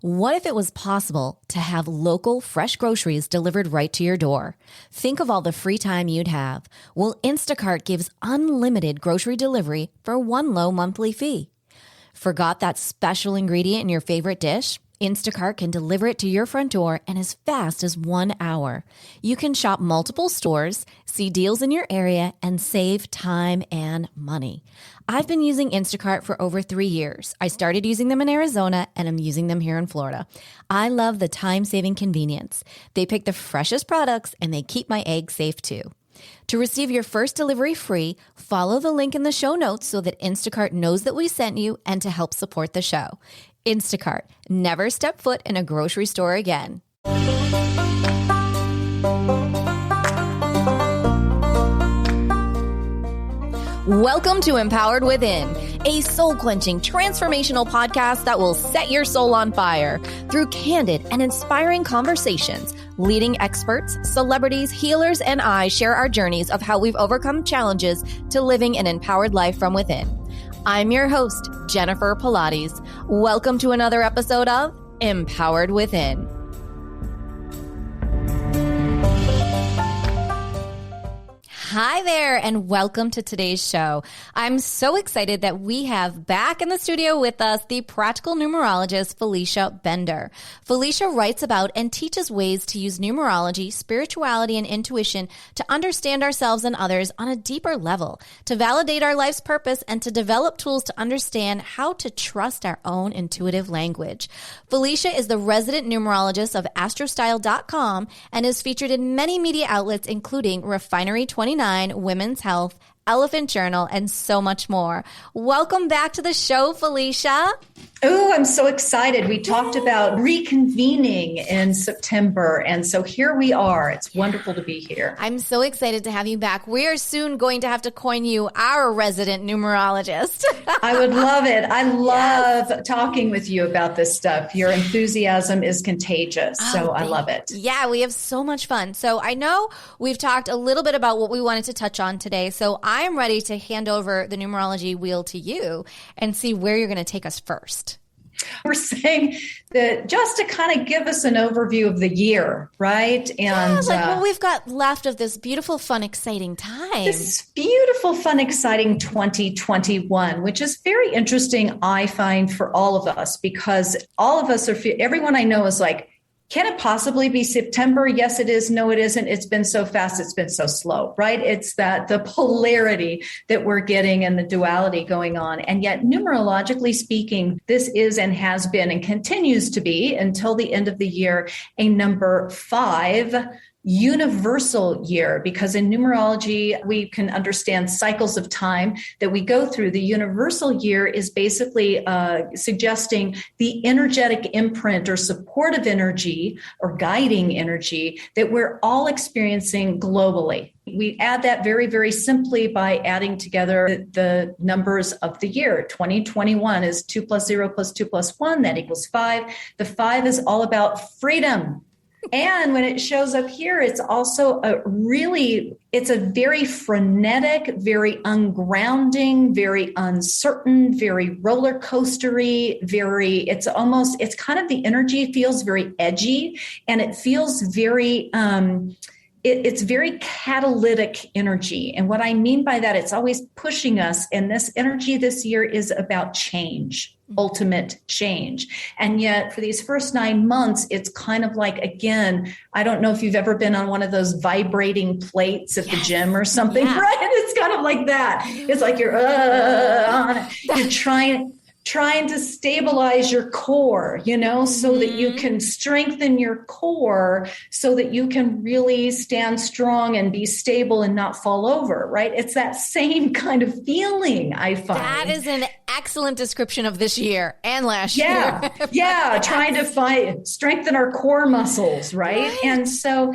What if it was possible to have local, fresh groceries delivered right to your door? Think of all the free time you'd have. Well, Instacart gives unlimited grocery delivery for one low monthly fee. Forgot that special ingredient in your favorite dish? Instacart can deliver it to your front door in as fast as 1 hour. You can shop multiple stores, see deals in your area, and save time and money. I've been using Instacart for over 3 years. I started using them in Arizona, and I'm using them here in Florida. I love the time-saving convenience. They pick the freshest products, and they keep my eggs safe too. To receive your first delivery free, follow the link in the show notes so that Instacart knows that we sent you and to help support the show. Instacart. Never step foot in a grocery store again. Welcome to Empowered Within, a soul-quenching, transformational podcast that will set your soul on fire through candid and inspiring conversations. Leading experts, celebrities, healers, and I share our journeys of how we've overcome challenges to living an empowered life from within. I'm your host, Jennifer Pilates. Welcome to another episode of Empowered Within. Hi there, and welcome to today's show. I'm so excited that we have back in the studio with us the practical numerologist, Felicia Bender. Felicia writes about and teaches ways to use numerology, spirituality, and intuition to understand ourselves and others on a deeper level, to validate our life's purpose, and to develop tools to understand how to trust our own intuitive language. Felicia is the resident numerologist of astrostyle.com and is featured in many media outlets, including Refinery 29, Women's Health, Elephant Journal, and so much more. Welcome back to the show, Felicia. Oh, I'm so excited. We talked about reconvening in September, and so here we are. It's wonderful to be here. I'm so excited to have you back. We are soon going to have to coin you our resident numerologist. I would love it. I love talking with you about this stuff. Your enthusiasm is contagious, so I love it. Yeah, we have so much fun. So I know we've talked a little bit about what we wanted to touch on today, so I am ready to hand over the numerology wheel to you and see where you're going to take us first. We're saying that just to kind of give us an overview of the year, right? And what we've got left of this beautiful, fun, exciting time. This beautiful, fun, exciting 2021, which is very interesting, I find, for all of us, because all of us everyone I know is like, can it possibly be September? Yes, it is. No, it isn't. It's been so fast. It's been so slow, right? It's that the polarity that we're getting and the duality going on. And yet, numerologically speaking, this is and has been and continues to be until the end of the year a number 5 universal year, because in numerology, we can understand cycles of time that we go through. The universal year is basically suggesting the energetic imprint or supportive energy or guiding energy that we're all experiencing globally. We add that very, very simply by adding together the numbers of the year. 2021 is 2 plus 0 plus 2 plus 1. That equals 5. The 5 is all about freedom. And when it shows up here, it's also it's a very frenetic, very ungrounding, very uncertain, very roller coastery, it's kind of the energy feels very edgy, and it feels very, it's very catalytic energy. And what I mean by that, it's always pushing us. And this energy this year is about change. Ultimate change. And yet for these first 9 months, it's kind of like, again, I don't know if you've ever been on one of those vibrating plates at the gym or something, right? It's kind of like that. It's like you're trying to stabilize your core, so that you can strengthen your core so that you can really stand strong and be stable and not fall over, right? It's that same kind of feeling, I find. That is an excellent description of this year and last year. Yeah, trying to strengthen our core muscles, right? And so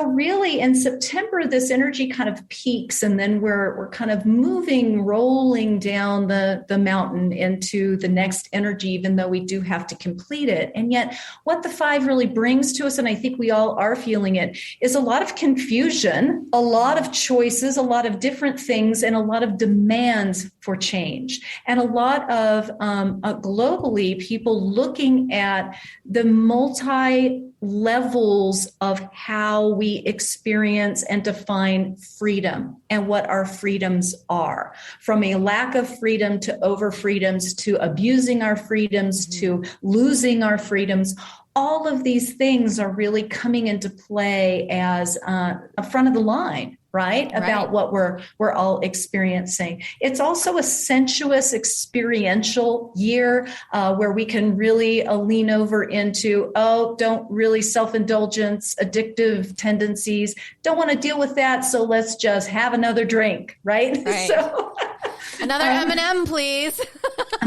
really in September, this energy kind of peaks, and then we're kind of rolling down the mountain into into the next energy, even though we do have to complete it. And yet what the 5 really brings to us, and I think we all are feeling it, is a lot of confusion, a lot of choices, a lot of different things, and a lot of demands for change. And a lot of globally, people looking at the multi levels of how we experience and define freedom and what our freedoms are, from a lack of freedom to over freedoms to abusing our freedoms to losing our freedoms. All of these things are really coming into play as a front of the line, right? About what we're all experiencing. It's also a sensuous, experiential year where we can really lean over into, don't really self-indulgence, addictive tendencies. Don't want to deal with that, so let's just have another drink, right? So another M&M, please.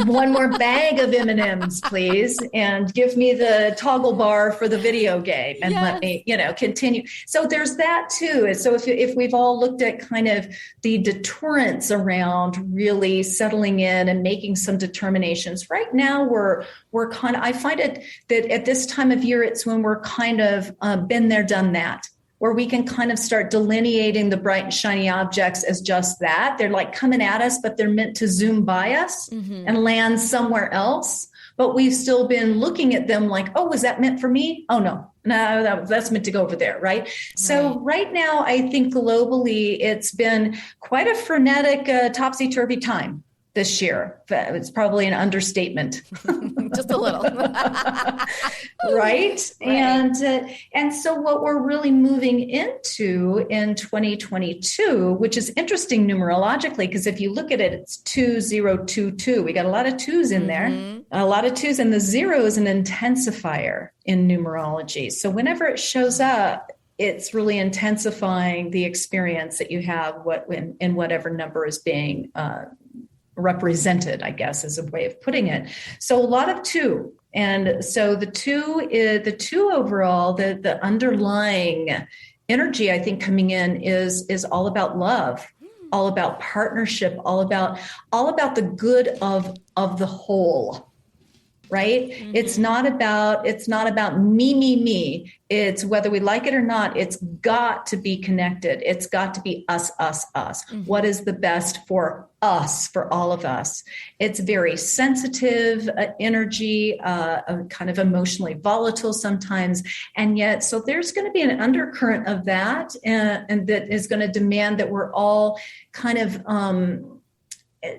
One more bag of M&Ms, please, and give me the toggle bar for the video game and let me, continue. So there's that too. So if we've all looked at kind of the deterrence around really settling in and making some determinations, right now we're kind of, I find it that at this time of year, it's when we're kind of been there, done that, where we can kind of start delineating the bright and shiny objects as just that. They're like coming at us, but they're meant to zoom by us and land somewhere else. But we've still been looking at them like, oh, was that meant for me? Oh, no, that's meant to go over there, right? So right now, I think globally, it's been quite a frenetic, topsy-turvy time this year. It's probably an understatement. Just a little. Right? And so what we're really moving into in 2022, which is interesting numerologically, because if you look at it, it's 2022. We got a lot of twos in there, a lot of twos, and the 0 is an intensifier in numerology. So whenever it shows up, it's really intensifying the experience that you have in whatever number is being represented, I guess, is a way of putting it. So a lot of 2. And so the 2 overall, the underlying energy, I think, coming in is all about love, all about partnership, all about the good of the whole. Right? It's not about me. It's whether we like it or not, it's got to be connected. It's got to be us. What is the best for us, for all of us? It's very sensitive energy, kind of emotionally volatile sometimes. And yet, so there's going to be an undercurrent of that, and that is going to demand that we're all kind of,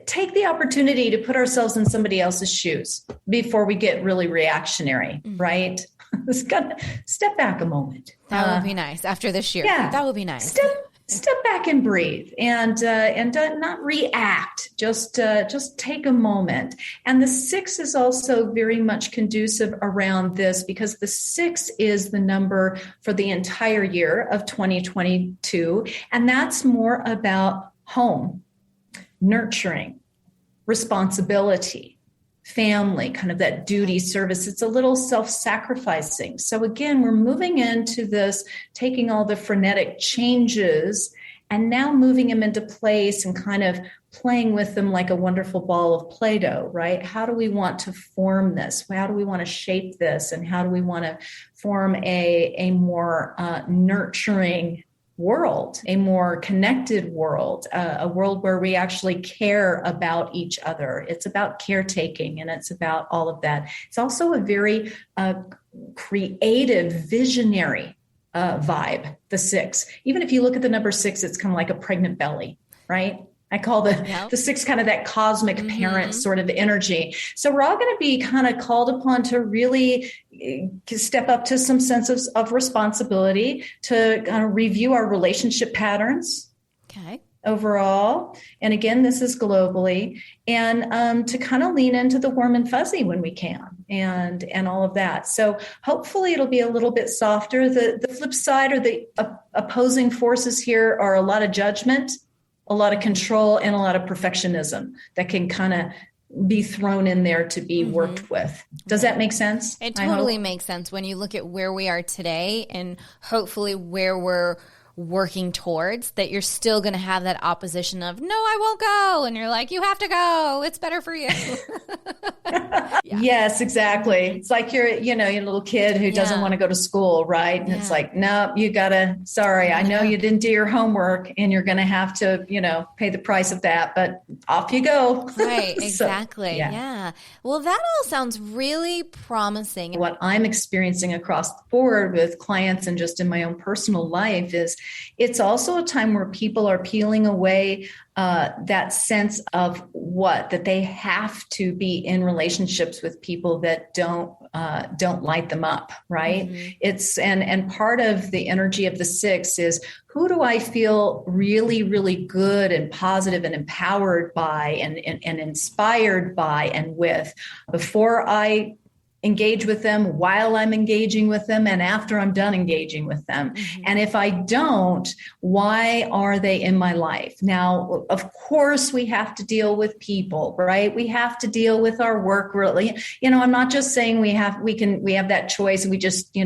take the opportunity to put ourselves in somebody else's shoes before we get really reactionary, right? It's got to step back a moment. That would be nice after this year. Yeah, that would be nice. Step back and breathe, and not react. Just take a moment. And the 6 is also very much conducive around this, because the 6 is the number for the entire year of 2022, and that's more about home, nurturing, responsibility, family, kind of that duty service. It's a little self-sacrificing. So again, we're moving into this, taking all the frenetic changes and now moving them into place and kind of playing with them like a wonderful ball of Play-Doh, right? How do we want to form this? How do we want to shape this? And how do we want to form a more nurturing world, a more connected world, a world where we actually care about each other. It's about caretaking, and it's about all of that. It's also a very creative, visionary vibe, the 6. Even if you look at the number 6, it's kind of like a pregnant belly, right? I call the 6 kind of that cosmic parent sort of energy. So we're all going to be kind of called upon to really step up to some sense of responsibility, to kind of review our relationship patterns overall. And again, this is globally, and to kind of lean into the warm and fuzzy when we can, and all of that. So hopefully it'll be a little bit softer. The flip side, or the opposing forces here, are a lot of judgment, a lot of control, and a lot of perfectionism that can kind of be thrown in there to be worked with. Does that make sense? It totally makes sense when you look at where we are today, and hopefully where we're working towards, that you're still going to have that opposition of, no, I won't go. And you're like, you have to go. It's better for you. Yes, exactly. It's like you're your little kid who doesn't want to go to school, right? And it's like, no, you gotta, sorry, I know you didn't do your homework and you're going to have to, pay the price of that, but off you go. Right, exactly. Yeah. Well, that all sounds really promising. What I'm experiencing across the board with clients and just in my own personal life is it's also a time where people are peeling away that sense of that they have to be in relationships with people that don't light them up, right? Mm-hmm. It's and part of the energy of the 6 is, who do I feel really, really good and positive and empowered by and inspired by and with before I engage with them, while I'm engaging with them, and after I'm done engaging with them. Mm-hmm. And if I don't, why are they in my life? Now, of course, we have to deal with people, right? We have to deal with our work. Really, I'm not just saying we have that choice and we just,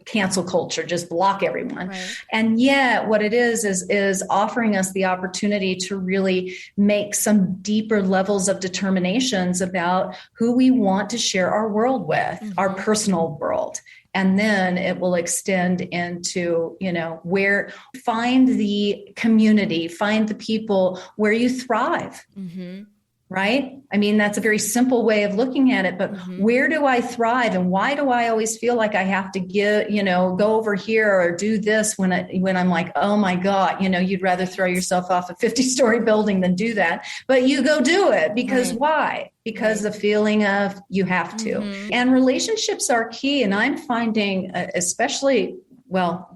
cancel culture, just block everyone. Right. And yet what it is offering us the opportunity to really make some deeper levels of determinations about who we want to share our world with, mm-hmm. our personal world. And then it will extend into, where find the community, find the people where you thrive. Mm-hmm. Right? I mean, that's a very simple way of looking at it, but mm-hmm. where do I thrive? And why do I always feel like I have to go over here or do this when I'm like, oh my God, you'd rather throw yourself off a 50-story building than do that, but you go do it because right. Why? Because the feeling of you have to. Mm-hmm. And relationships are key. And I'm finding, especially,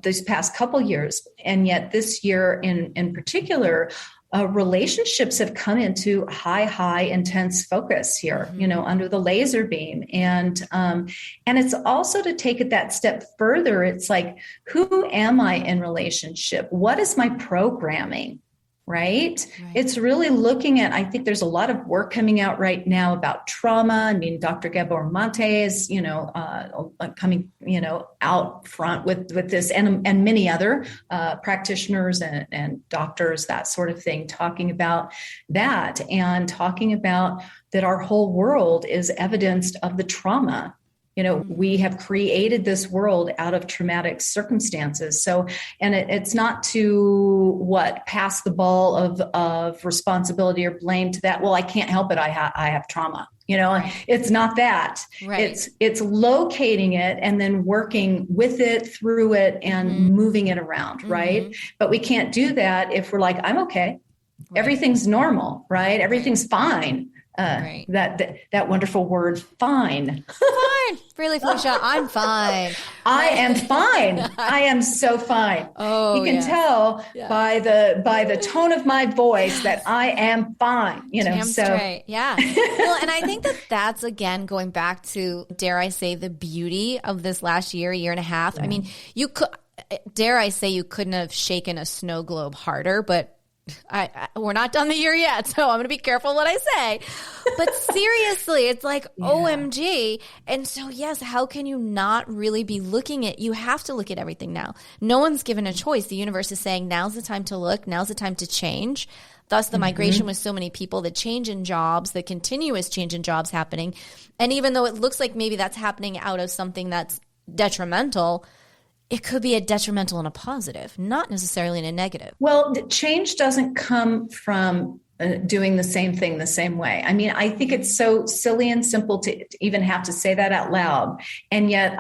these past couple years, and yet this year in particular, relationships have come into high intense focus here, mm-hmm. Under the laser beam. And it's also to take it that step further. It's like, who am I in relationship? What is my programming? Right? It's really looking at, I think there's a lot of work coming out right now about trauma. I mean, Dr. Gabor Mate is, coming, out front with this and many other practitioners and doctors, that sort of thing, talking about that and talking about that our whole world is evidenced of the trauma. We have created this world out of traumatic circumstances. So, and it's not to pass the ball of responsibility or blame to that. Well, I can't help it. I have trauma. It's not that. Right. It's locating it and then working with it, through it, and mm-hmm. moving it around. Mm-hmm. Right. But we can't do that if we're like, I'm okay. Right. Everything's normal. Right. Everything's fine. Right. That wonderful word, fine. Fine. Really, Felicia, I'm fine. I am fine. I am so fine. Oh, you can tell by the tone of my voice that I am fine. Damn straight. Yeah. Well, and I think that's again going back to, dare I say, the beauty of this last year and a half. Yeah. I mean, dare I say, you couldn't have shaken a snow globe harder, but we're not done the year yet, so I'm going to be careful what I say. But seriously, it's like, OMG. And so, yes, how can you not really be looking at, you have to look at everything now. No one's given a choice. The universe is saying, now's the time to look. Now's the time to change. Thus, the mm-hmm. migration with so many people, the change in jobs, the continuous change in jobs happening. And even though it looks like maybe that's happening out of something that's detrimental, it could be a detrimental and a positive, not necessarily in a negative. Well, change doesn't come from doing the same thing the same way. I mean, I think it's so silly and simple to even have to say that out loud. And yet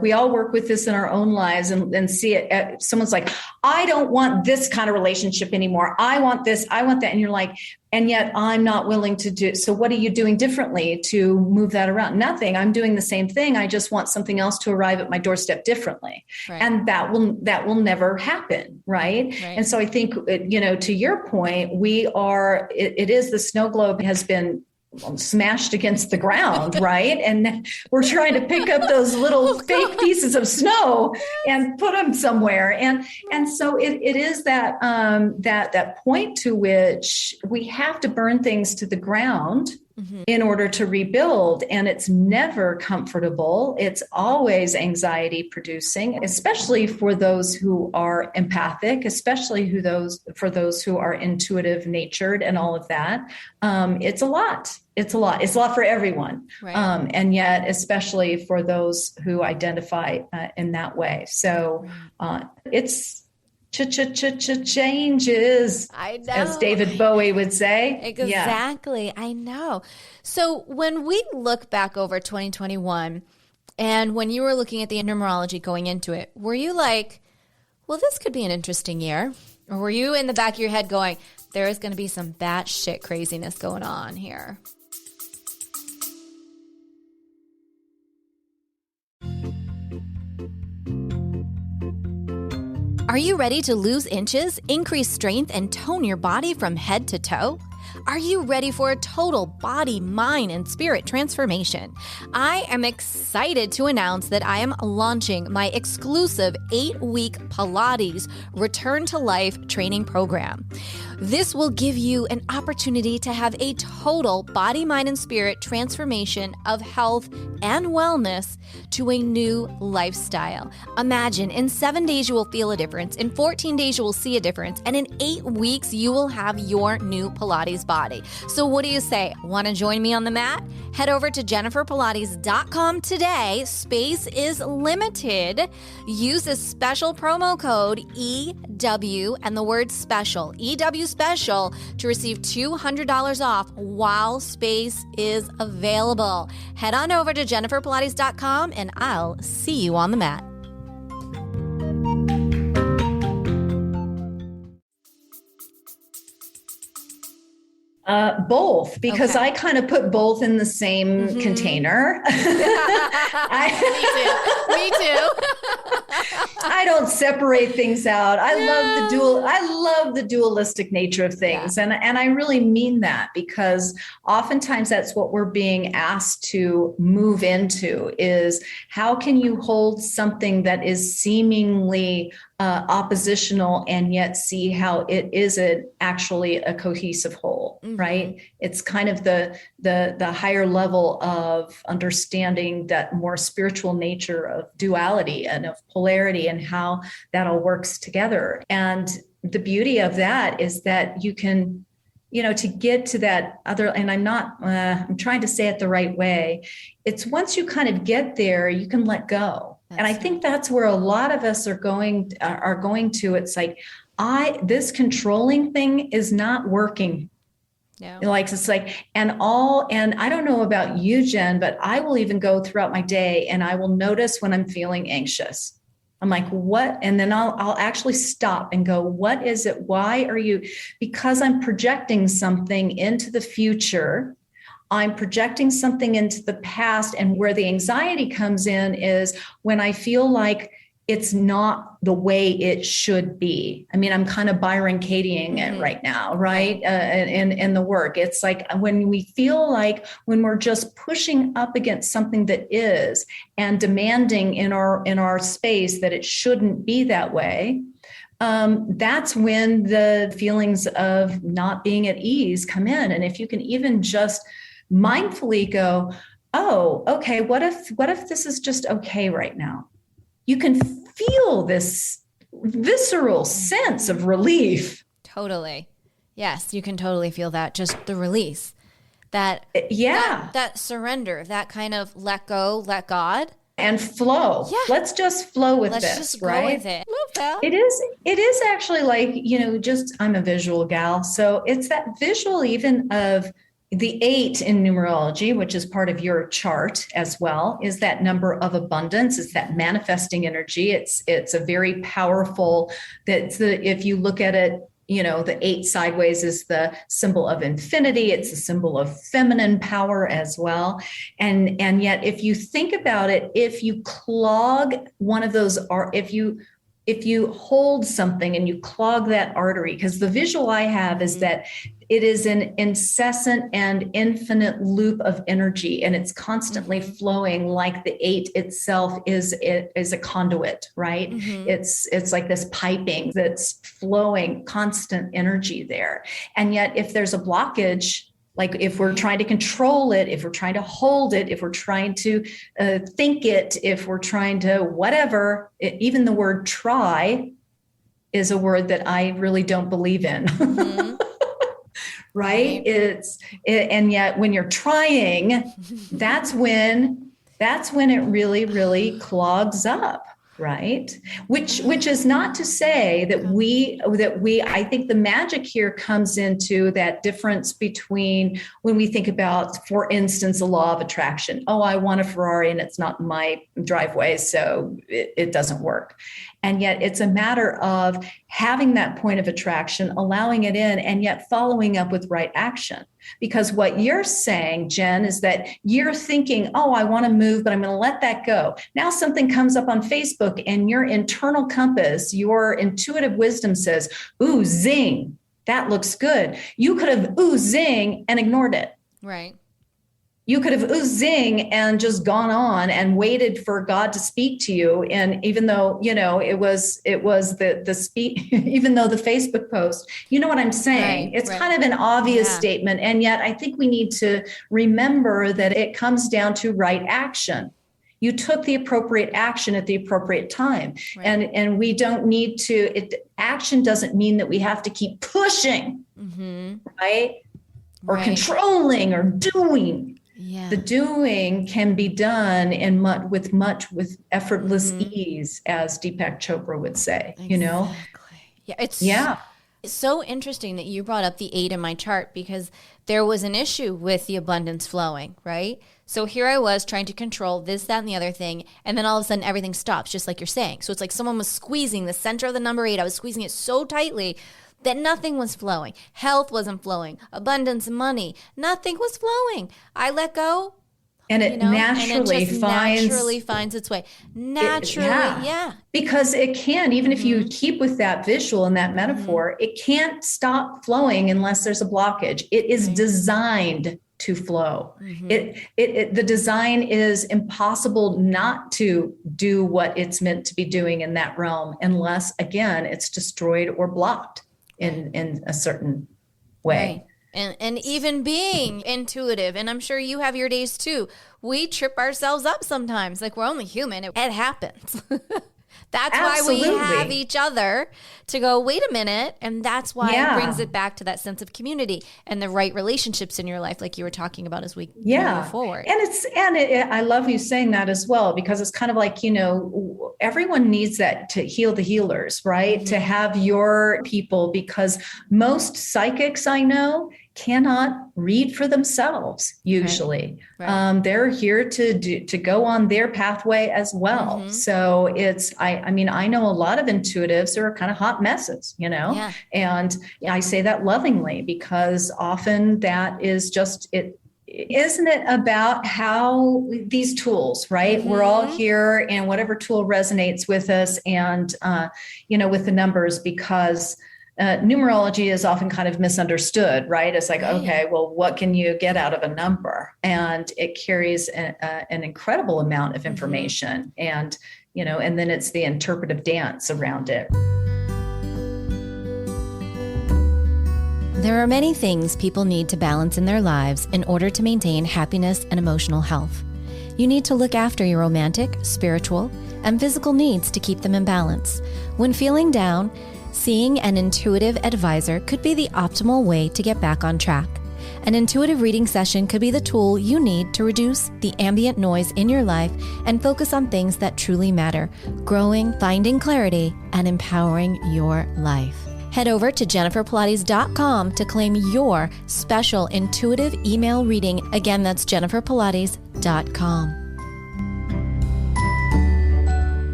we all work with this in our own lives and see it. Someone's like, I don't want this kind of relationship anymore. I want this, I want that. And you're like, and yet I'm not willing to do. So what are you doing differently to move that around? Nothing. I'm doing the same thing. I just want something else to arrive at my doorstep differently. Right. And that will never happen. Right. And so I think, to your point, it is the snow globe has been smashed against the ground, right? And we're trying to pick up those little fake pieces of snow and put them somewhere. And so it is that point to which we have to burn things to the ground, in order to rebuild. And it's never comfortable. It's always anxiety producing, especially for those who are empathic, especially for those who are intuitive natured and all of that. It's a lot. It's a lot. It's a lot for everyone. Right. And yet, especially for those who identify in that way. So it's changes, I know. as David Bowie would say. Exactly. Yeah. I know. So when we look back over 2021 and when you were looking at the numerology going into it, were you like, well, this could be an interesting year? Or were you in the back of your head going, there is going to be some batshit craziness going on here? Are you ready to lose inches, increase strength, and tone your body from head to toe? Are you ready for a total body, mind, and spirit transformation? I am excited to announce that I am launching my exclusive 8-week Pilates Return to Life training program. This will give you an opportunity to have a total body, mind, and spirit transformation of health and wellness to a new lifestyle. Imagine in 7 days you will feel a difference, in 14 days you will see a difference, and in 8 weeks you will have your new Pilates body. So what do you say? Want to join me on the mat? Head over to jenniferpilates.com today. Space is limited. Use a special promo code EW and the word special, EW special, to receive $200 off while space is available. Head on over to jenniferpilates.com and I'll see you on the mat. Both, because I kind of put both in the same container. Me too. I don't separate things out. I love the dualistic nature of things. Yeah. And I really mean that, because oftentimes that's what we're being asked to move into is how can you hold something that is seemingly oppositional and yet see how it isn't actually a cohesive whole, right? It's kind of the higher level of understanding that more spiritual nature of duality and of polarity and how that all works together. And the beauty of that is that you can, to get to that other, and I'm trying to say it the right way. It's once you kind of get there, you can let go. And I think that's where a lot of us are going to. It's like, this controlling thing is not working. No. And I don't know about you, Jen, but I will even go throughout my day and I will notice when I'm feeling anxious. I'm like, what? And then I'll actually stop and go, what is it? Why are you? Because I'm projecting something into the future. I'm projecting something into the past. And where the anxiety comes in is when I feel like it's not the way it should be. I mean, I'm kind of Byron Katieing it right now, right? In the work. It's like when we feel like when we're just pushing up against something that is and demanding in our space that it shouldn't be that way. That's when the feelings of not being at ease come in. And if you can even just mindfully go, oh, okay, what if this is just okay right now? You can feel this visceral sense of relief. Totally. Yes, you can totally feel that, just the release. That surrender, that kind of let go, let God. And flow. Yeah. Let's just flow with this, just right? Go with it. Love that. It is actually like, I'm a visual gal. So it's that visual even of the 8 in numerology, which is part of your chart as well, is that number of abundance. It's that manifesting energy. It's a very powerful, if you look at it, the 8 sideways is the symbol of infinity. It's a symbol of feminine power as well. And yet if you think about it, if you clog one of those, or if you hold something and you clog that artery, because the visual I have is that it is an incessant and infinite loop of energy, and it's constantly flowing like the 8 itself is a conduit, right? It's like this piping that's flowing, constant energy there. And yet if there's a blockage, Like if we're trying to control it, if we're trying to hold it, if we're trying to think it, if we're trying to whatever, even the word try is a word that I really don't believe in. Mm-hmm. Right? And yet when you're trying, that's when it really, really clogs up. Right. Which is not to say that I think the magic here comes into that difference between when we think about, for instance, the law of attraction. Oh, I want a Ferrari and it's not in my driveway, so it doesn't work. And yet it's a matter of having that point of attraction, allowing it in, and yet following up with right action. Because what you're saying, Jen, is that you're thinking, oh, I want to move, but I'm going to let that go. Now something comes up on Facebook and your internal compass, your intuitive wisdom says, ooh, zing, that looks good. You could have, ooh, zing, and ignored it. Right. You could have ooh, zing and just gone on and waited for God to speak to you. And even though, it was the speak, even though the Facebook post, you know what I'm saying? Right, it's kind of an obvious statement. And yet I think we need to remember that it comes down to right action. You took the appropriate action at the appropriate time. Right. And we don't need to, action doesn't mean that we have to keep pushing, right? Or controlling or doing. Yeah. The doing can be done with effortless ease, as Deepak Chopra would say, Yeah, It's so interesting that you brought up the 8 in my chart, because there was an issue with the abundance flowing, right? So here I was trying to control this, that, and the other thing. And then all of a sudden everything stops, just like you're saying. So it's like someone was squeezing the center of the number 8. I was squeezing it so tightly that nothing was flowing. Health wasn't flowing. Abundance, money, nothing was flowing. I let go. And it naturally finds its way. Naturally. Because it can, even if you keep with that visual and that metaphor, it can't stop flowing unless there's a blockage. It is designed to flow. The design is impossible not to do what it's meant to be doing in that realm, unless, again, it's destroyed or blocked in a certain way. Right. And even being intuitive, and I'm sure you have your days too, we trip ourselves up sometimes. Like, we're only human. It happens. That's Absolutely. Why we have each other to go, wait a minute. And that's why it brings it back to that sense of community and the right relationships in your life, like you were talking about as we move forward. And I love you saying that as well, because it's kind of like, everyone needs that to heal the healers, right? To have your people, because most psychics I know cannot read for themselves usually. Right. They're here to go on their pathway as well. So it's, I know a lot of intuitives who are kind of hot messes, and I say that lovingly, because often that is just it. Isn't it about how these tools, right? We're all here, and whatever tool resonates with us, and with the numbers, because numerology is often kind of misunderstood, right? It's like, okay, well, what can you get out of a number? And it carries an incredible amount of information, and then it's the interpretive dance around it. There are many things people need to balance in their lives in order to maintain happiness and emotional health. You need to look after your romantic, spiritual, and physical needs to keep them in balance. When feeling down, seeing an intuitive advisor could be the optimal way to get back on track. An intuitive reading session could be the tool you need to reduce the ambient noise in your life and focus on things that truly matter, growing, finding clarity, and empowering your life. Head over to jenniferpilates.com to claim your special intuitive email reading. Again, that's jenniferpilates.com.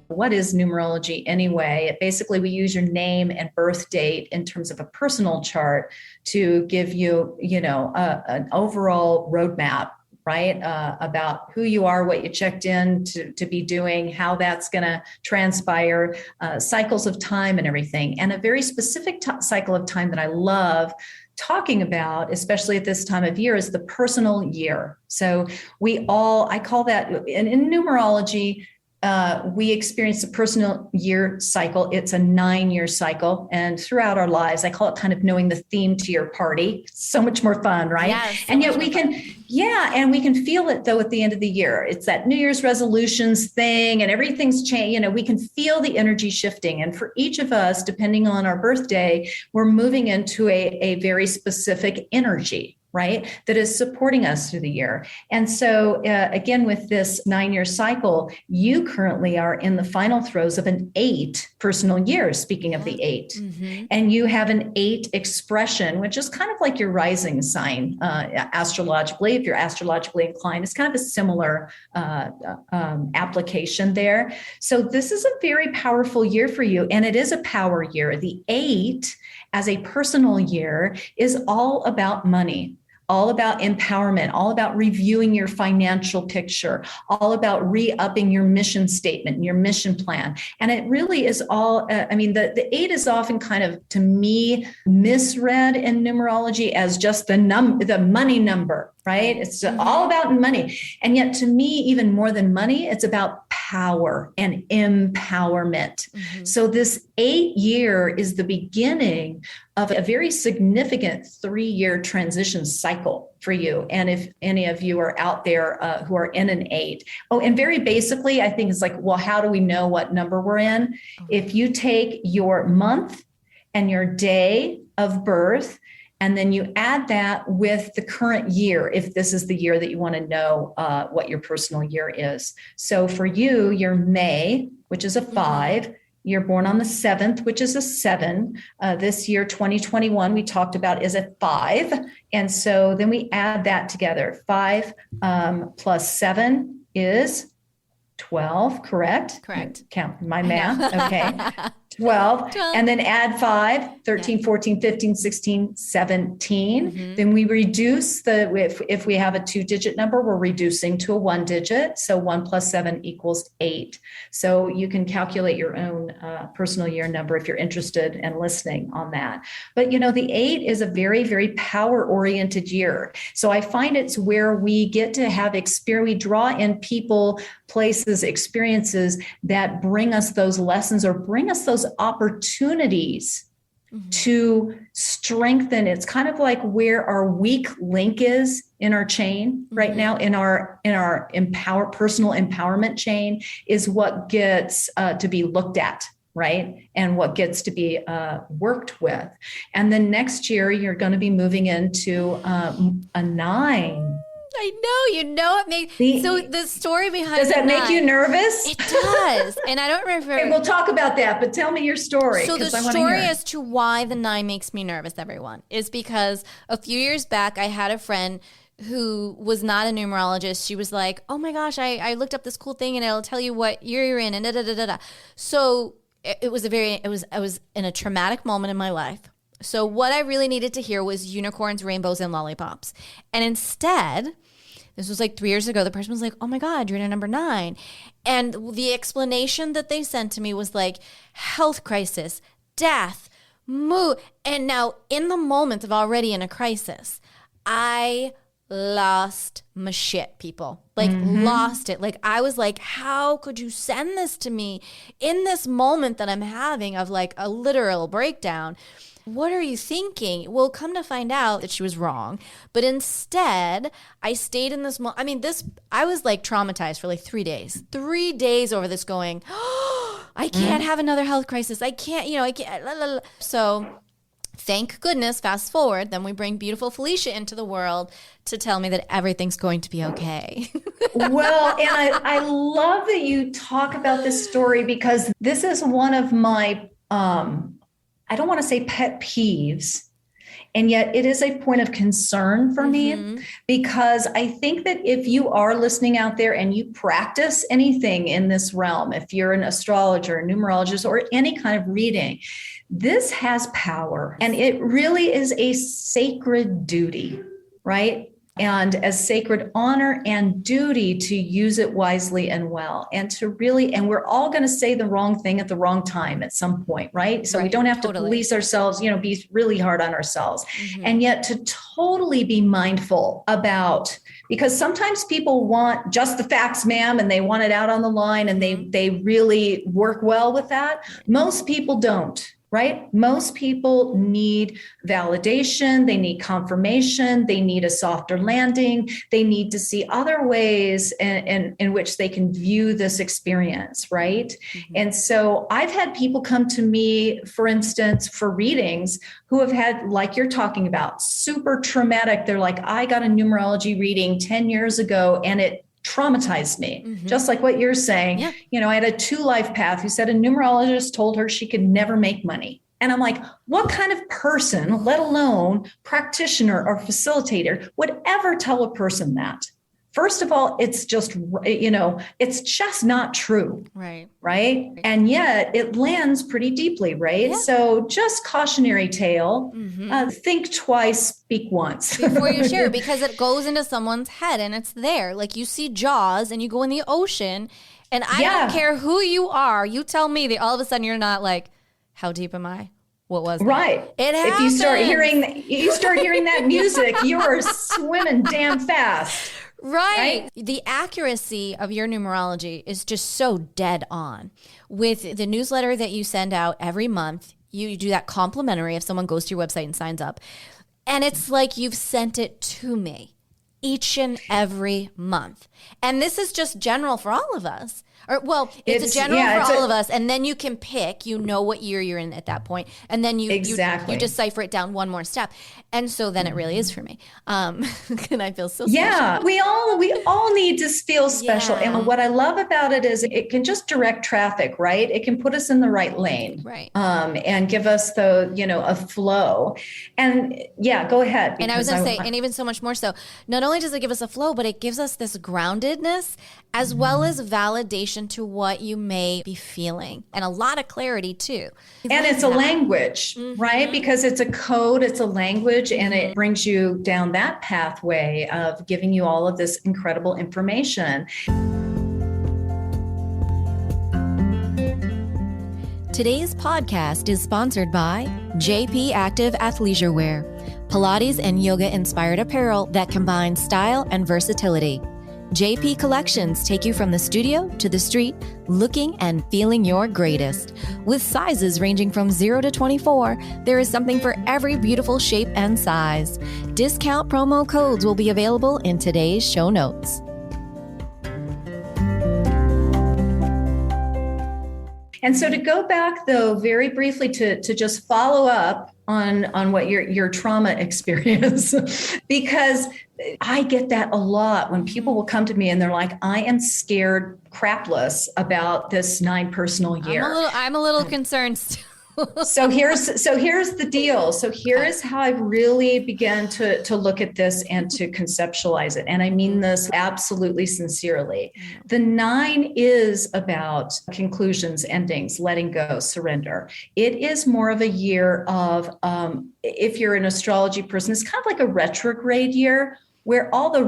What is numerology anyway? Basically, we use your name and birth date in terms of a personal chart to give you, an overall roadmap, right? About who you are, what you checked in to be doing, how that's going to transpire, cycles of time and everything. And a very specific cycle of time that I love talking about, especially at this time of year, is the personal year. So I call that in numerology, we experience a personal year cycle. It's a 9-year cycle. And throughout our lives, I call it kind of knowing the theme to your party. It's so much more fun, right? Yes, and yet we can, and we can feel it though at the end of the year. It's that New Year's resolutions thing and everything's changed. We can feel the energy shifting. And for each of us, depending on our birthday, we're moving into a very specific energy, right? That is supporting us through the year. And so again, with this 9-year cycle, you currently are in the final throes of an 8 personal year, speaking of the 8. Mm-hmm. And you have an 8 expression, which is kind of like your rising sign astrologically. If you're astrologically inclined, it's kind of a similar application there. So this is a very powerful year for you. And it is a power year. The 8 as a personal year is all about money, all about empowerment, all about reviewing your financial picture, all about re-upping your mission statement and your mission plan. And it really is all, the 8 is often kind of, to me, misread in numerology as just the money number, right? It's all about money. And yet to me, even more than money, it's about power and empowerment. Mm-hmm. So this 8-year is the beginning of a very significant 3-year transition cycle for you. And if any of you are out there who are in an 8. Oh, and very basically, I think it's like, well, how do we know what number we're in? Okay. If you take your month and your day of birth, and then you add that with the current year, if this is the year that you want to know what your personal year is. So for you, your May, which is a 5, you're born on the 7th, which is a 7. This year, 2021, we talked about is a 5. And so then we add that together. 5 plus 7 is 12, correct? Correct. Count my math. Okay. 12, and then add 5, 13, 14, 15, 16, 17. Mm-hmm. Then we reduce if we have a 2-digit number, we're reducing to a 1-digit. So 1 plus 7 equals 8. So you can calculate your own personal year number if you're interested in listening on that. But the 8 is a very, very power-oriented year. So I find it's where we get to have experience, we draw in people, places, experiences that bring us those lessons or bring us those opportunities to strengthen. It's kind of like where our weak link is in our chain right now, in our personal empowerment chain, is what gets to be looked at, right? And what gets to be worked with. And then next year, you're going to be moving into a 9. I know, it makes, so the story behind does that make you nervous? It does. And I don't remember. Okay, we'll talk about that, but tell me your story. So the story as to why the 9 makes me nervous, everyone, is because a few years back, I had a friend who was not a numerologist. She was like, oh my gosh, I looked up this cool thing and it'll tell you what year you're in and da-da-da-da-da. So I was in a traumatic moment in my life. So what I really needed to hear was unicorns, rainbows, and lollipops. And instead, this was like 3 years ago, the person was like, oh my God, you're in a number 9. And the explanation that they sent to me was like health crisis, death, mood. And now in the moment of already in a crisis, I lost my shit, people. Like lost it. Like I was like, how could you send this to me in this moment that I'm having of like a literal breakdown? What are you thinking? Well, come to find out that she was wrong. But instead, I stayed in this I was like traumatized for like 3 days. 3 days over this going, oh, I can't have another health crisis. I can't. La, la, la. So thank goodness, fast forward, then we bring beautiful Felicia into the world to tell me that everything's going to be okay. Well, and I love that you talk about this story because this is one of my, I don't want to say pet peeves, and yet it is a point of concern for me, because I think that if you are listening out there and you practice anything in this realm, if you're an astrologer, a numerologist, or any kind of reading, this has power, and it really is a sacred duty, right? and as sacred honor and duty to use it wisely and well, and to really, and we're all going to say the wrong thing at the wrong time at some point, right? So we don't have to police ourselves, be really hard on ourselves. And yet to totally be mindful about, because sometimes people want just the facts, ma'am, and they want it out on the line, and they really work well with that. Most people don't. Right? Most people need validation. They need confirmation. They need a softer landing. They need to see other ways in which they can view this experience. Right? And so I've had people come to me, for instance, for readings who have had, like you're talking about, super traumatic. They're like, I got a numerology reading 10 years ago and it traumatized me, just like what you're saying. Yeah. I had a 2-life path who said a numerologist told her she could never make money. And I'm like, what kind of person, let alone practitioner or facilitator, would ever tell a person that? First of all, it's just, it's just not true. Right. And yet it lands pretty deeply. Right. Yeah. So just cautionary tale, think twice, speak once. Before you share, because it goes into someone's head and it's there. Like you see Jaws and you go in the ocean and I don't care who you are. You tell me that all of a sudden you're not like, how deep am I? What was that? Right. It happens. If you start hearing that music, you're swimming damn fast. Right. The accuracy of your numerology is just so dead on. With the newsletter that you send out every month, you do that complimentary if someone goes to your website and signs up. And it's like you've sent it to me each and every month. And this is just general for all of us. It's a general for all of us. And then you can pick, what year you're in at that point. And then you decipher it down one more step. And so then it really is for me. And I feel so special. Yeah, we all need to feel special. Yeah. And what I love about it is it can just direct traffic, right? It can put us in the right lane. Right. And give us a flow. And go ahead. And I was going to say, and even so much more so, not only does it give us a flow, but it gives us this groundedness as well as validation to what you may be feeling, and a lot of clarity too. And it's a language, right? Because it's a code, it's a language, and it brings you down that pathway of giving you all of this incredible information. Today's podcast is sponsored by JP Active Athleisure Wear, Pilates and yoga inspired apparel that combines style and versatility. JP Collections take you from the studio to the street, looking and feeling your greatest. With sizes ranging from 0 to 24, there is something for every beautiful shape and size. Discount promo codes will be available in today's show notes. And so to go back, though, very briefly to just follow up on what your trauma experience, because I get that a lot when people will come to me and they're like, I am scared crapless about this 9 personal year. I'm a little concerned still. So here's the deal. So here is how I've really begun to look at this and to conceptualize it. And I mean this absolutely sincerely. The 9 is about conclusions, endings, letting go, surrender. It is more of a year of, if you're an astrology person, it's kind of like a retrograde year where all the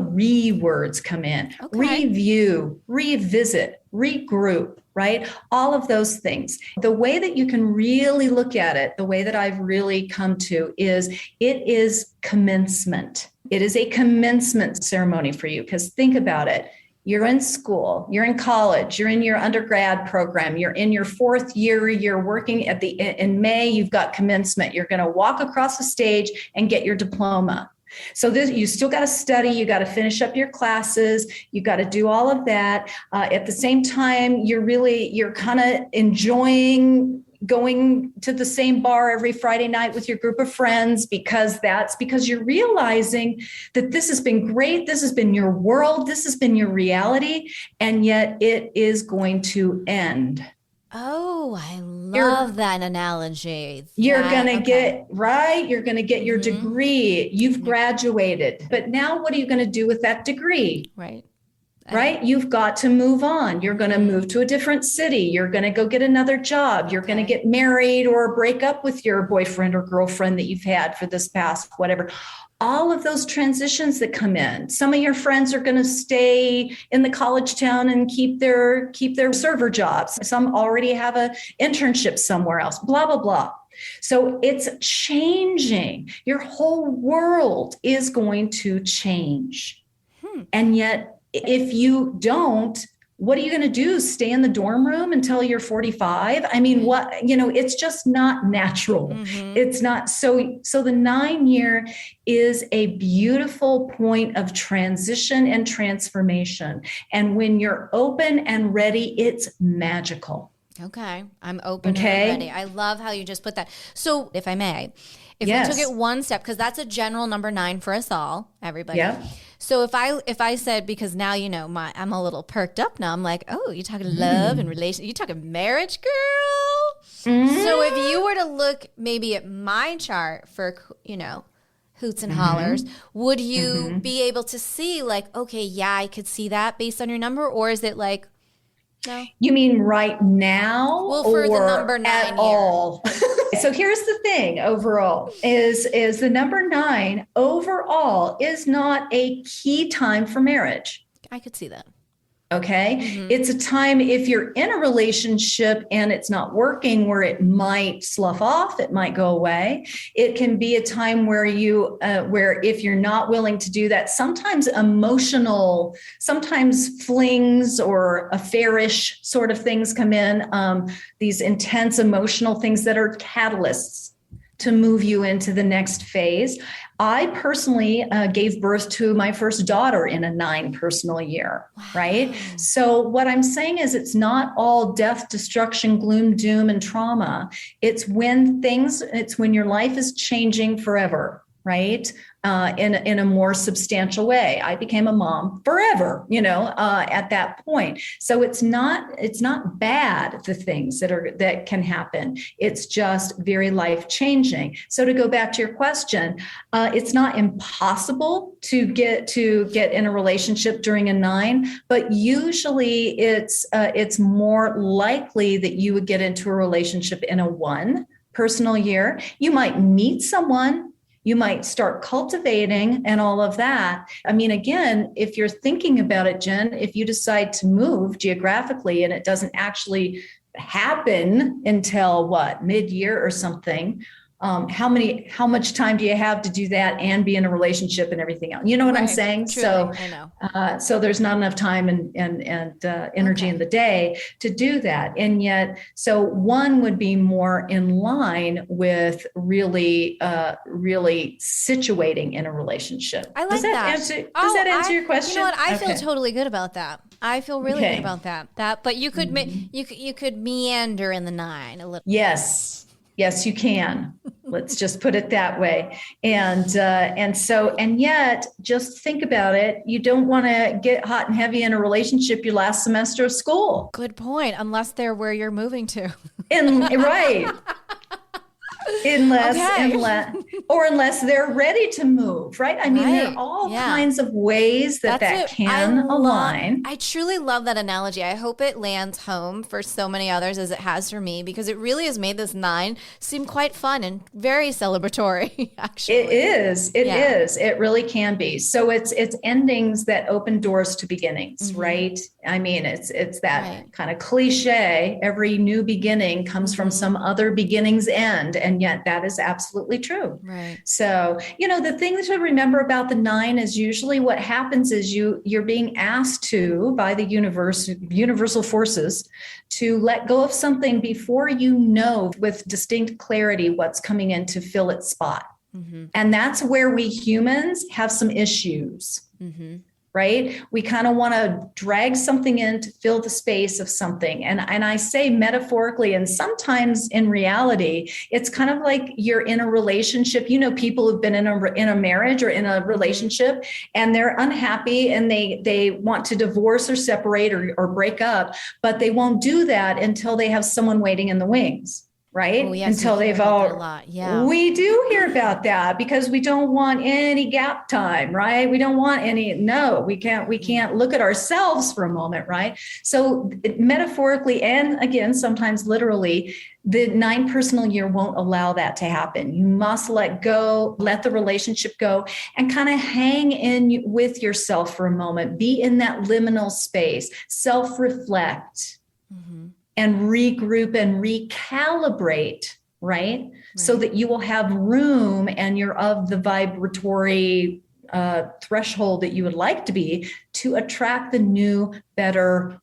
words come in. Review, revisit, regroup, right? All of those things. The way that you can really look at it, the way that I've really come to is it is commencement. It is a commencement ceremony for you, because think about it. You're in school, you're in college, you're in your undergrad program, you're in your 4th year, you're working in May, you've got commencement. You're going to walk across the stage and get your diploma. So you still got to study, you got to finish up your classes, you got to do all of that. At the same time, you're kind of enjoying going to the same bar every Friday night with your group of friends, because you're realizing that this has been great. This has been your world. This has been your reality. And yet it is going to end. Oh, I love that analogy. You're going to get your degree. You've graduated. But now what are you going to do with that degree? Right? You've got to move on. You're going to move to a different city. You're going to go get another job. You're going to get married or break up with your boyfriend or girlfriend that you've had for this past whatever. all of those transitions that come in. Some of your friends are going to stay in the college town and keep their server jobs. Some already have an internship somewhere else, blah, blah, blah. So it's changing. Your whole world is going to change. And yet, if you don't, what are you going to do? Stay in the dorm room until you're 45? I mean, it's just not natural. It's not. So the 9-year is a beautiful point of transition and transformation. And when you're open and ready, it's magical. Okay. I'm open and ready. I love how you just put that. So if I may, if we took it one step, because that's a general number 9 for us all, everybody. Yeah. So if I said, because now, I'm a little perked up now. I'm like, oh, you're talking love and relation. You're talking marriage, girl. So if you were to look maybe at my chart for, hoots and hollers, would you be able to see like, okay, yeah, I could see that based on your number? Or is it like, no? You mean right now? Well, for the number 9 at all? So here's the thing overall is the number 9 overall is not a key time for marriage. I could see that. Okay. It's a time if you're in a relationship and it's not working, where it might slough off, it might go away. It can be a time where where if you're not willing to do that, sometimes sometimes flings or affairish sort of things come in, these intense emotional things that are catalysts to move you into the next phase. I personally gave birth to my first daughter in a 9 personal year, right? So what I'm saying is it's not all death, destruction, gloom, doom, and trauma. It's when your life is changing forever, right? In a more substantial way. I became a mom forever, at that point. So it's not bad, the things that can happen. It's just very life changing. So to go back to your question, it's not impossible to get in a relationship during a 9, but usually it's more likely that you would get into a relationship in a 1 personal year. You might meet someone. You might start cultivating and all of that. I mean, again, if you're thinking about it, Jen, if you decide to move geographically and it doesn't actually happen until mid-year or something, how much time do you have to do that and be in a relationship and everything else? You know what I'm saying? Truly, so I know. So there's not enough time and energy in the day to do that. And yet, so 1 would be more in line with really situating in a relationship. I like that. Does that answer your question? You know what? I feel totally good about that. I feel really good about that. But you could you could meander in the 9 a little. Yes, you can. Let's just put it that way. And yet, just think about it. You don't want to get hot and heavy in a relationship your last semester of school. Good point. Unless they're where you're moving to. Right. Unless they're ready to move, right? I mean, there are all kinds of ways that can align. I truly love that analogy. I hope it lands home for so many others as it has for me, because it really has made this 9 seem quite fun and very celebratory, actually. It is. It is. It really can be. So it's endings that open doors to beginnings, right? I mean, it's that kind of cliche. Every new beginning comes from some other beginning's end. And yet that is absolutely true. Right. So, the thing to remember about the 9 is usually what happens is you're being asked to, by the universal forces, to let go of something before you know with distinct clarity what's coming in to fill its spot. And that's where we humans have some issues. Right? We kind of want to drag something in to fill the space of something. And I say metaphorically, and sometimes in reality, it's kind of like you're in a relationship. People have been in a marriage or in a relationship, and they're unhappy and they want to divorce or separate or break up, but they won't do that until they have someone waiting in the wings. Right? Until they've all, we do hear about that because we don't want any gap time, right? We don't want we can't look at ourselves for a moment, right? So metaphorically, and again, sometimes literally, The 9 personal year won't allow that to happen. You must let go, let the relationship go, and kind of hang in with yourself for a moment. Be in that liminal space, self-reflect, and regroup and recalibrate, right? So that you will have room and you're of the vibratory threshold that you would like to be to attract the new, better,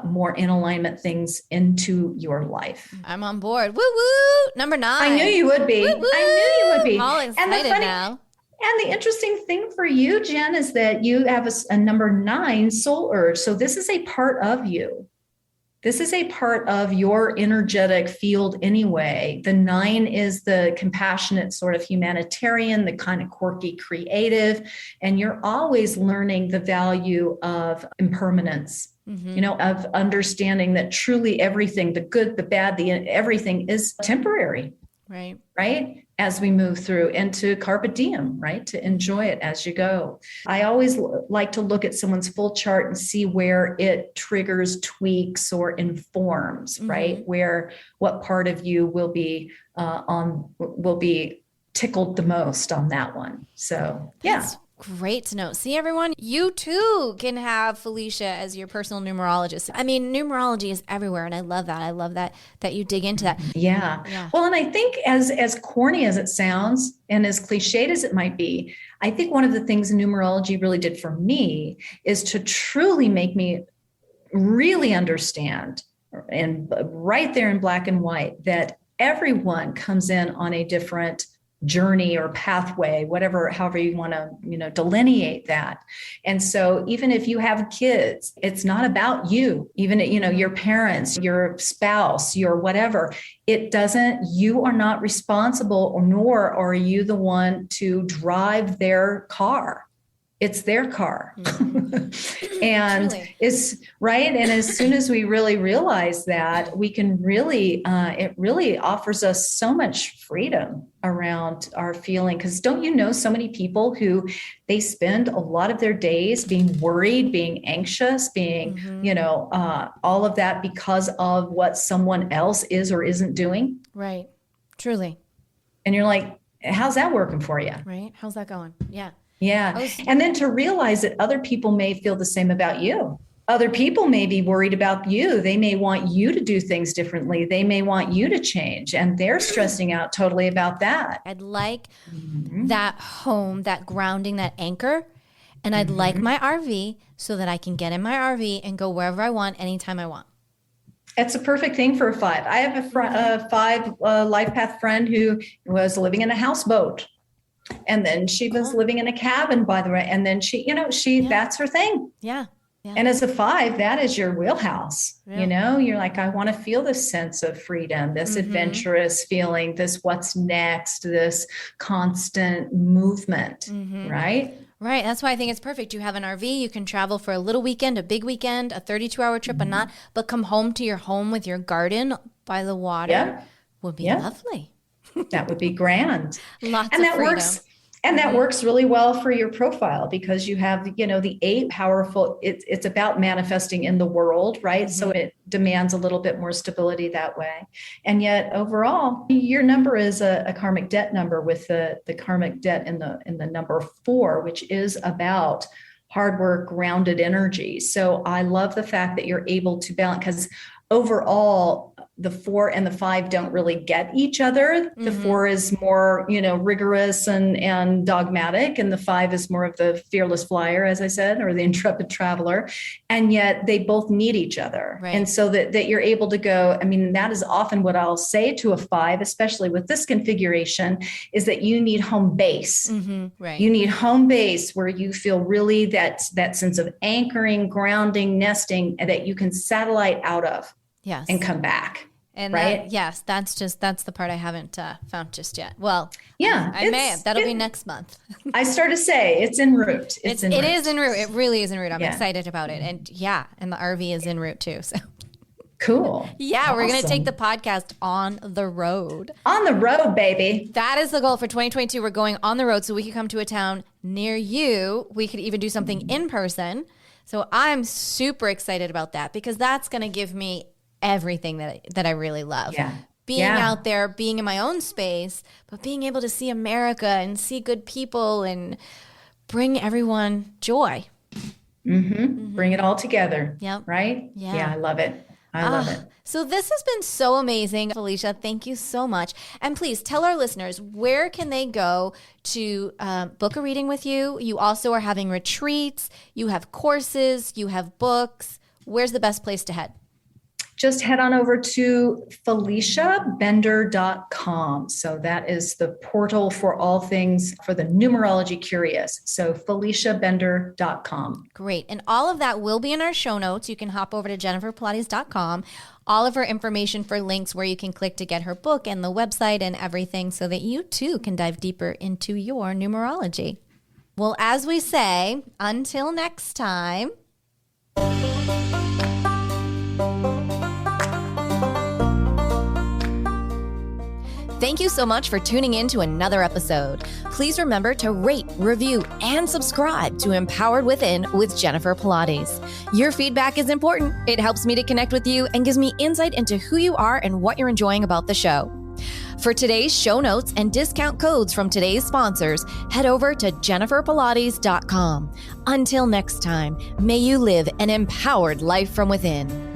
more in alignment things into your life. I'm on board. Woo woo! Number 9. I knew you would be. Woo, woo. I knew you would be. I'm all excited now. And the interesting thing for you, Jen, is that you have a number 9 soul urge. So this is a part of you. This is a part of your energetic field anyway. The 9 is the compassionate sort of humanitarian, the kind of quirky creative, and you're always learning the value of impermanence, of understanding that truly everything, the good, the bad, everything is temporary. Right? As we move through into carpe diem, right? To enjoy it as you go. I always like to look at someone's full chart and see where it triggers, tweaks, or informs, right? What part of you will be tickled the most on that one. So, yeah. That's great to know. See, everyone, you too can have Felicia as your personal numerologist. I mean, numerology is everywhere, and I love that. I love that you dig into that. Yeah. Well, and I think as corny as it sounds and as cliched as it might be, I think one of the things numerology really did for me is to truly make me really understand, and right there in black and white, that everyone comes in on a different journey or pathway, however you want to, delineate that. And so even if you have kids, it's not about you, even, your parents, your spouse, your whatever, you are not responsible, nor are you the one to drive their car. It's their car. And Truly. it's right. And as soon as we really realize that, we can really, it really offers us so much freedom around our feeling. Because don't you know so many people who they spend a lot of their days being worried, being anxious, being, all of that because of what someone else is or isn't doing. Right. Truly. And you're like, how's that working for you? Right. How's that going? Yeah. Yeah. And then to realize that other people may feel the same about you. Other people may be worried about you. They may want you to do things differently. They may want you to change, and they're stressing out totally about that. I'd like that home, that grounding, that anchor. And I'd like my RV so that I can get in my RV and go wherever I want, anytime I want. It's a perfect thing for a 5. I have a 5 life path friend who was living in a houseboat. And then she was living in a cabin, by the way. And then that's her thing. Yeah. And as a 5, that is your wheelhouse. Yeah. You're like, I want to feel this sense of freedom, this adventurous feeling, this what's next, this constant movement, right? Right. That's why I think it's perfect. You have an RV, you can travel for a little weekend, a big weekend, a 32-hour trip, but come home to your home with your garden by the water would be lovely. That would be grand. Lots of freedom. That works really well for your profile because you have, the 8 powerful, it's about manifesting in the world, right? So it demands a little bit more stability that way. And yet overall, your number is a karmic debt number with the karmic debt in the number 4, which is about hard work, grounded energy. So I love the fact that you're able to balance, because overall, the 4 and the 5 don't really get each other. The 4 is more, rigorous and dogmatic. And the 5 is more of the fearless flyer, as I said, or the intrepid traveler. And yet they both need each other. Right. And so that you're able to go, that is often what I'll say to a 5, especially with this configuration, is that you need home base. Right. You need home base where you feel really that sense of anchoring, grounding, nesting, and that you can satellite out of. Yes. And come back. And right? That's the part I haven't found just yet. Well, yeah, I may have. That'll be next month. I start to say it's en route. It is en route. It really is en route. I'm excited about it. And and the RV is en route too. So cool. Yeah, awesome. We're going to take the podcast on the road. On the road, baby. That is the goal for 2022. We're going on the road so we can come to a town near you. We could even do something in person. So I'm super excited about that because that's going to give me everything that I really love. Yeah. being out there, being in my own space, but being able to see America and see good people and bring everyone joy. Bring it all together. Yep. Right? Yeah, I love it. I love it. So this has been so amazing, Felicia. Thank you so much. And please tell our listeners, where can they go to book a reading with you? You also are having retreats. You have courses. You have books. Where's the best place to head? Just head on over to FeliciaBender.com. So that is the portal for all things for the numerology curious. So FeliciaBender.com. Great. And all of that will be in our show notes. You can hop over to JenniferPilates.com. All of her information for links where you can click to get her book and the website and everything so that you too can dive deeper into your numerology. Well, as we say, until next time. Thank you so much for tuning in to another episode. Please remember to rate, review, and subscribe to Empowered Within with Jennifer Pilates. Your feedback is important. It helps me to connect with you and gives me insight into who you are and what you're enjoying about the show. For today's show notes and discount codes from today's sponsors, head over to JenniferPilates.com. Until next time, may you live an empowered life from within.